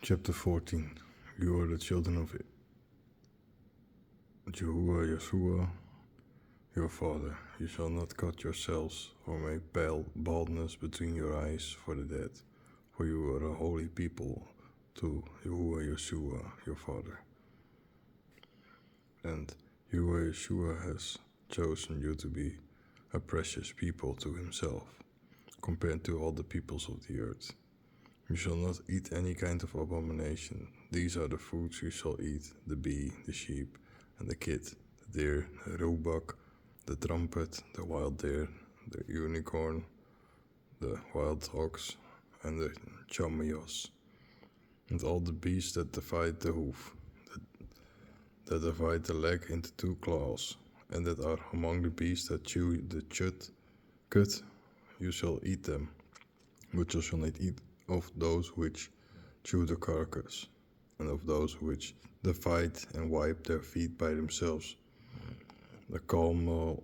Chapter 14. You are the children of Yeshua, your father. You shall not cut yourselves or make baldness between your eyes for the dead, for you are a holy people to Yeshua, your father. And Yeshua has chosen you to be a precious people to himself, compared to all the peoples of the earth. You shall not eat any kind of abomination. These are the foods you shall eat: the bee, the sheep, and the kid, the deer, the roebuck, the trumpet, the wild deer, the unicorn, the wild ox, and the chamois, and all the beasts that divide the hoof, that divide the leg into two claws, and that are among the beasts that chew the cud. You shall eat them, but you shall not eat of those which chew the carcass, and of those which divide and wipe their feet by themselves: the camel,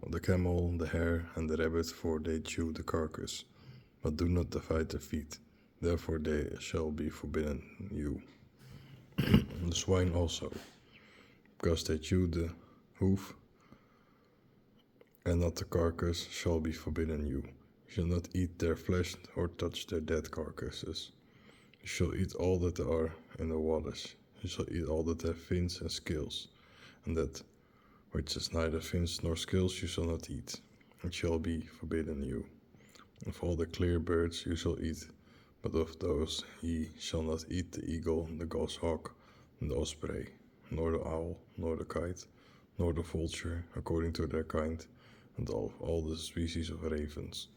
the hare, and the rabbit, for they chew the carcass, but do not divide their feet. Therefore they shall be forbidden you. The swine also, because they chew the hoof and not the carcass, shall be forbidden you. You shall not eat their flesh or touch their dead carcasses. You shall eat all that are in the waters. You shall eat all that have fins and scales, and that which has neither fins nor scales you shall not eat. It shall be forbidden you. Of all the clear birds you shall eat, but of those ye shall not eat: the eagle, the goshawk, and the osprey, nor the owl, nor the kite, nor the vulture, according to their kind, and all the species of ravens,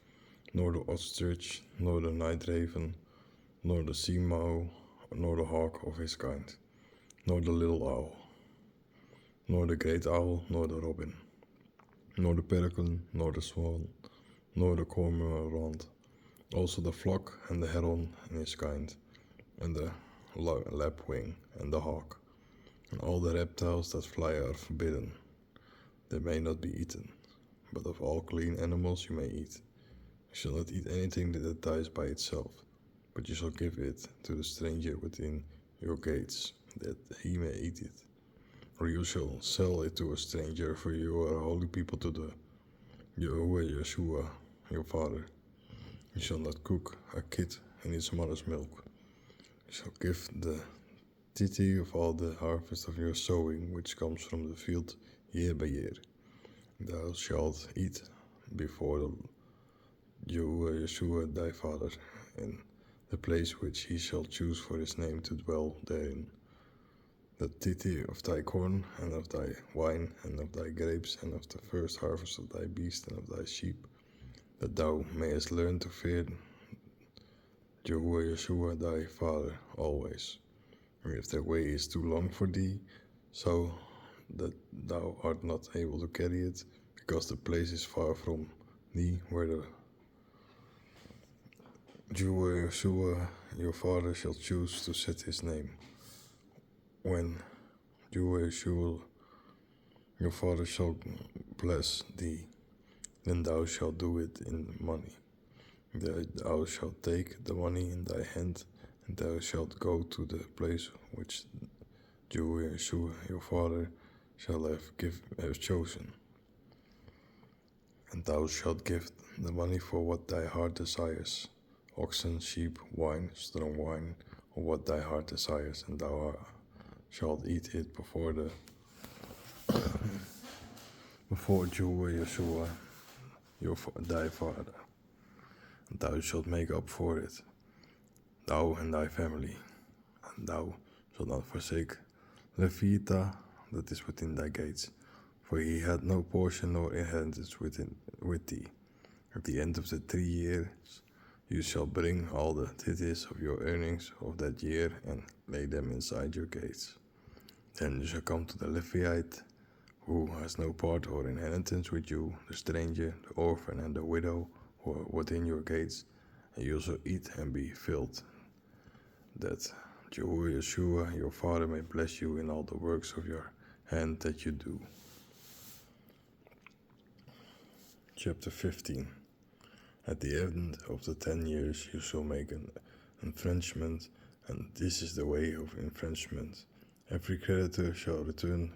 nor the ostrich, nor the night raven, nor the sea mouse, nor the hawk of his kind, nor the little owl, nor the great owl, nor the robin, nor the pelican, nor the swan, nor the cormorant, also the flock and the heron and his kind, and the lapwing and the hawk, and all the reptiles that fly are forbidden. They may not be eaten, but of all clean animals you may eat. You shall not eat anything that dies by itself, but you shall give it to the stranger within your gates, that he may eat it. Or you shall sell it to a stranger, for you are a holy people to the Yeshua, your father. You shall not cook a kid in his mother's milk. You shall give the tithe of all the harvest of your sowing, which comes from the field year by year. Thou shalt eat before the Yeshua thy father, in the place which he shall choose for his name to dwell therein. The tithe of thy corn, and of thy wine, and of thy grapes, and of the first harvest of thy beast and of thy sheep, that thou mayest learn to fear Yeshua thy father always. And if the way is too long for thee, so that thou art not able to carry it, because the place is far from thee where the Yeshua your father shall choose to set his name. When Yeshua your father shall bless thee, then thou shalt do it in money. Thou shalt take the money in thy hand, and thou shalt go to the place which Yeshua your father shall have chosen. And thou shalt give the money for what thy heart desires: oxen, sheep, wine, strong wine, or what thy heart desires, and thou shalt eat it before Yeshua thy father. And thou shalt make up for it, thou and thy family. And thou shalt not forsake Levita that is within thy gates, for he had no portion nor inheritance with thee. At the end of the 3 years you shall bring all the tithes of your earnings of that year and lay them inside your gates. Then you shall come to the Levite, who has no part or inheritance with you, the stranger, the orphan, and the widow, who are within your gates, and you shall eat and be filled, that Yeshua your father may bless you in all the works of your hand that you do. Chapter 15. At the end of the 10 years you shall make an infringement And this is the way of infringement. Every creditor shall return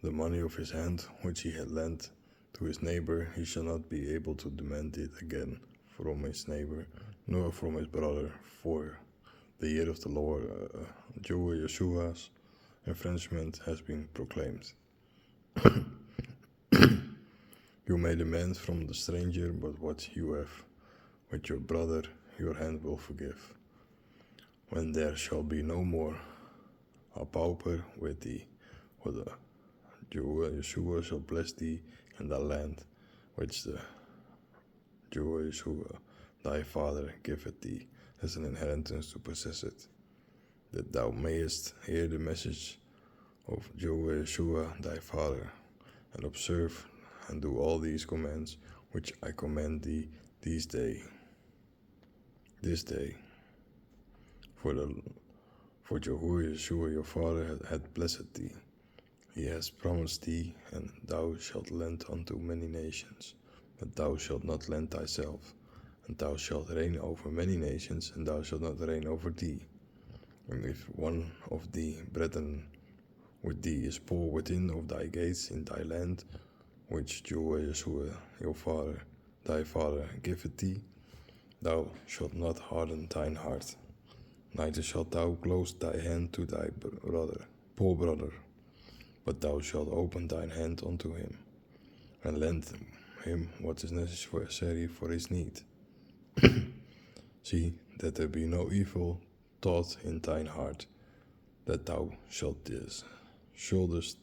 the money of his hand which he had lent to his neighbor. He shall not be able to demand it again from his neighbor, nor from his brother, for the year of the Lord Yeshua's infringement has been proclaimed. You may demand from the stranger, but what you have with your brother, your hand will forgive. When there shall be no more a pauper with thee, for the Yeshua shall bless thee in the land which the Yeshua thy father giveth thee as an inheritance to possess it, that thou mayest hear the message of Yeshua thy father, and observe and do all these commands which I command thee this day. For Jehovah Yeshua your father hath blessed thee. He has promised thee, and thou shalt lend unto many nations, but thou shalt not lend thyself, and thou shalt reign over many nations, and thou shalt not reign over thee. And if one of thee brethren with thee is poor within of thy gates in thy land, which Jehovah Yeshua your father, thy father, giveth thee, thou shalt not harden thine heart, neither shalt thou close thy hand to thy poor brother, but thou shalt open thine hand unto him, and lend him what is necessary for his need. See that there be no evil thought in thine heart, that thou shouldest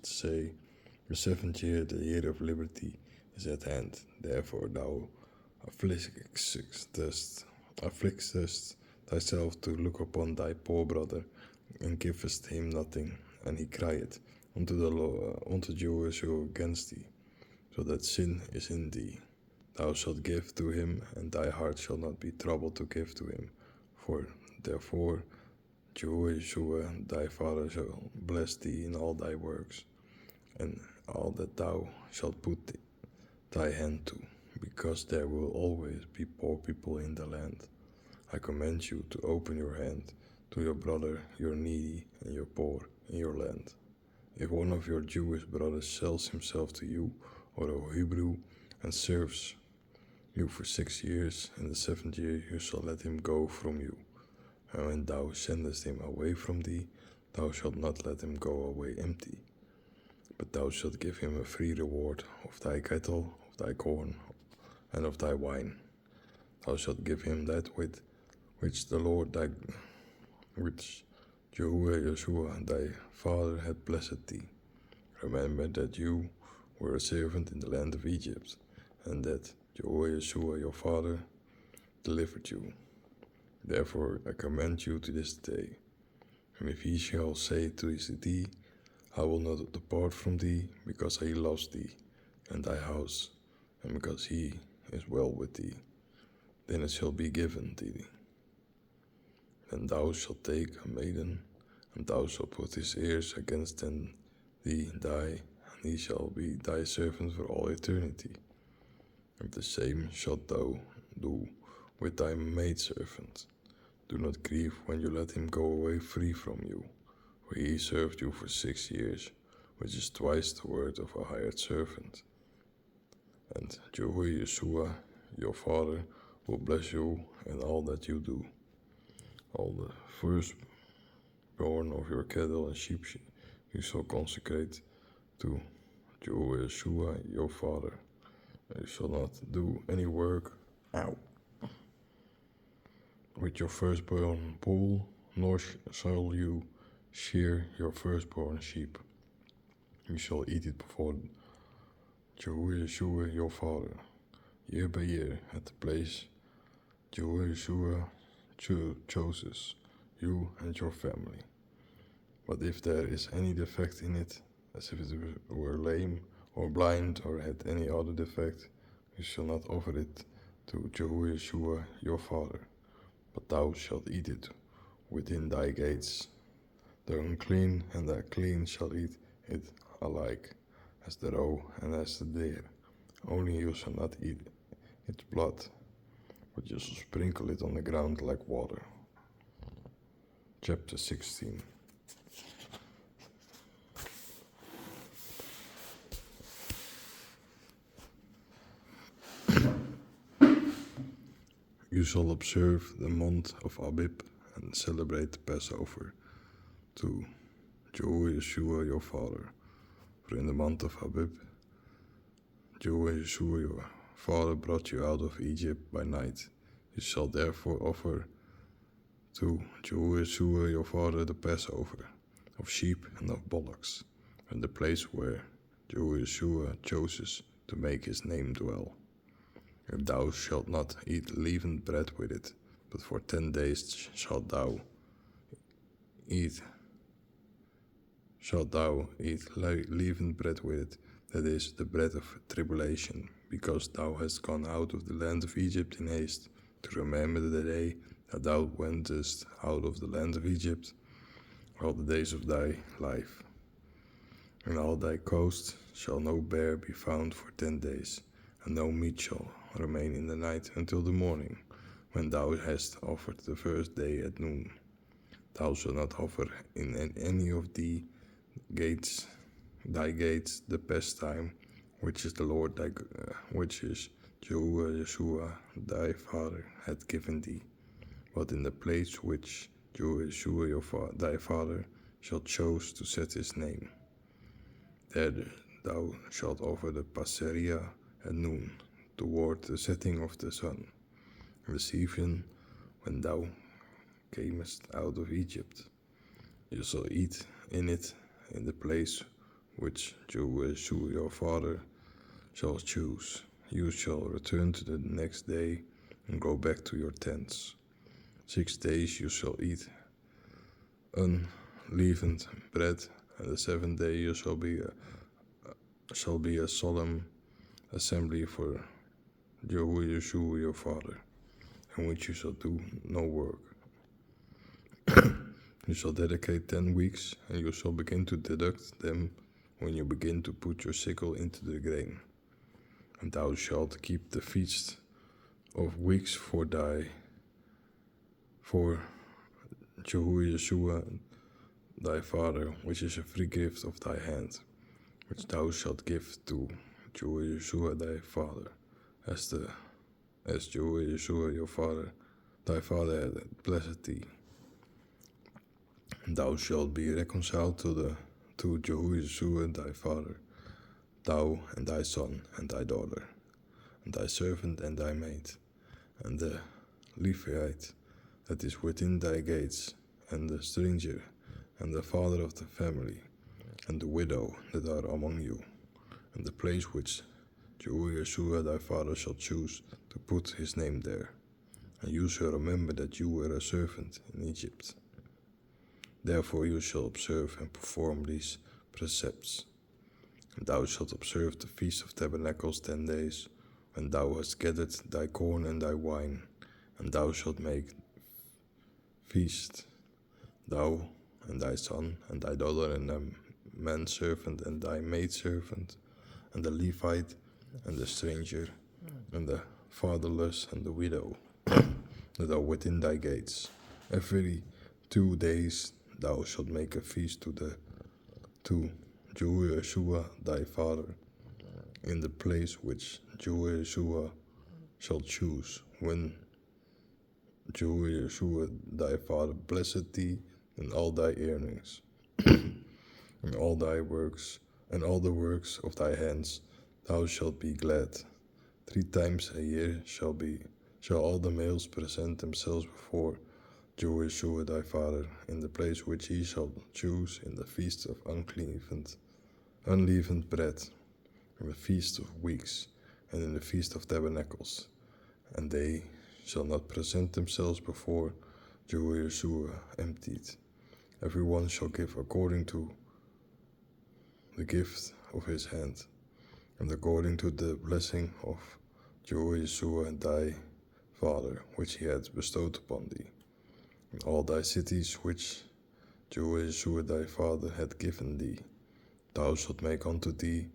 say, the 7th year, the year of liberty, is at hand. Therefore thou afflictest thyself to look upon thy poor brother, and givest him nothing, and he crieth unto the Lord, unto Jehovah against thee, so that sin is in thee. Thou shalt give to him, and thy heart shall not be troubled to give to him. For therefore Jehovah thy father shall bless thee in all thy works, and all that thou shalt put thy hand to, because there will always be poor people in the land. I command you to open your hand to your brother, your needy, and your poor in your land. If one of your Jewish brothers sells himself to you, or a Hebrew, and serves you for 6 years, in the 7th year you shall let him go from you. And when thou sendest him away from thee, thou shalt not let him go away empty, but thou shalt give him a free reward of thy cattle, of thy corn, and of thy wine. Thou shalt give him that with which Jehovah Yeshua thy father hath blessed thee. Remember that you were a servant in the land of Egypt, and that Jehovah Yeshua your father delivered you. Therefore I command you to this day. And if he shall say to thee, I will not depart from thee, because he loves thee and thy house, and because he is well with thee, then it shall be given thee. And thou shalt take a maiden, and thou shalt put his ears against thee, and he shall be thy servant for all eternity. And the same shalt thou do with thy maidservant. Do not grieve when you let him go away free from you, for he served you for 6 years, which is twice the word of a hired servant. And Jehovah Yeshua, your father, will bless you in all that you do. All the firstborn of your cattle and sheep you shall consecrate to Jehovah Yeshua, your father. You shall not do any work with your firstborn bull, nor shall you shear your firstborn sheep. You shall eat it before Jehovah Yeshua your father, year by year, at the place Jehovah Yeshua chooses, you and your family. But if there is any defect in it, as if it were lame or blind or had any other defect, you shall not offer it to Jehovah Yeshua your father, but thou shalt eat it within thy gates. The unclean and the clean shall eat it alike, as the roe and as the deer. Only you shall not eat its blood, but you shall sprinkle it on the ground like water. chapter 16. You shall observe the month of Abib and celebrate the Passover to Yeshua your father. For in the month of Abib, Yeshua your father brought you out of Egypt by night. You shall therefore offer to Yeshua your father the Passover of sheep and of bullocks, in the place where Yeshua chooses to make his name dwell. And thou shalt not eat leavened bread with it, but for 10 days shalt thou eat leavened bread with it, that is, the bread of tribulation, because thou hast gone out of the land of Egypt in haste, to remember the day that thou wentest out of the land of Egypt, all the days of thy life. In all thy coast shall no bear be found for 10 days, and no meat shall remain in the night until the morning, when thou hast offered the first day at noon. Thou shalt not offer in any of thy gates the pastime which is the Lord which is Yeshua thy father hath given thee, but in the place which Yeshua thy father shall choose to set his name. There thou shalt offer the passeria at noon, toward the setting of the sun, this evening when thou camest out of Egypt. You shall eat in it in the place which Yeshua your father shall choose. You shall return to the next day and go back to your tents. 6 days you shall eat unleavened bread, and the 7th day you shall be a solemn assembly for Yeshua your father, in which you shall do no work. You shall dedicate 10 weeks, and you shall begin to deduct them when you begin to put your sickle into the grain. And thou shalt keep the feast of weeks for Yeshua thy father, which is a free gift of thy hand, which thou shalt give to Yeshua thy father, as Yeshua your father, thy father hath blessed thee. And thou shalt be reconciled to Yeshua thy father, thou and thy son and thy daughter, and thy servant and thy maid, and the Levite that is within thy gates, and the stranger, and the father of the family, and the widow that are among you, and the place which Yeshua thy father shall choose to put his name there. And you shall remember that you were a servant in Egypt. Therefore you shall observe and perform these precepts. And thou shalt observe the Feast of Tabernacles 10 days, when thou hast gathered thy corn and thy wine, and thou shalt make feast, thou and thy son and thy daughter and thy manservant and thy maidservant, and the Levite and the stranger, and the fatherless and the widow that are within thy gates. Every 2 days thou shalt make a feast to Yeshua thy father, in the place which Yeshua shall choose, when Yeshua thy father blessed thee in all thy earnings, in all thy works, and all the works of thy hands thou shalt be glad. 3 times a year shall all the males present themselves before Yeshua thy father, in the place which he shall choose, in the feast of unleavened bread, in the feast of weeks, and in the feast of tabernacles. And they shall not present themselves before Yeshua emptied. Every one shall give according to the gift of his hand, and according to the blessing of Yeshua thy father, which he hath bestowed upon thee. In all thy cities which Yeshua thy father hath given thee, thou shalt make unto thee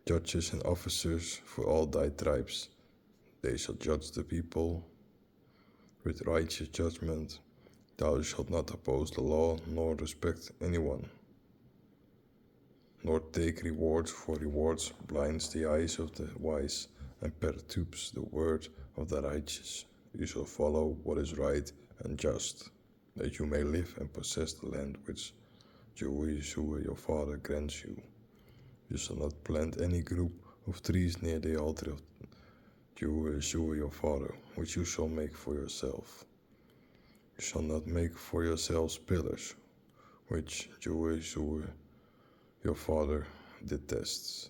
judges and officers for all thy tribes. They shall judge the people with righteous judgment, Thou shalt not oppose the law, nor respect anyone, nor take rewards, for rewards blinds the eyes of the wise and perturbs the word of the righteous. You shall follow what is right and just, that you may live and possess the land which Jehovah your father grants you. You shall not plant any group of trees near the altar of Jehovah your father, which you shall make for yourself. You shall not make for yourselves pillars, which Jehovah your father detests.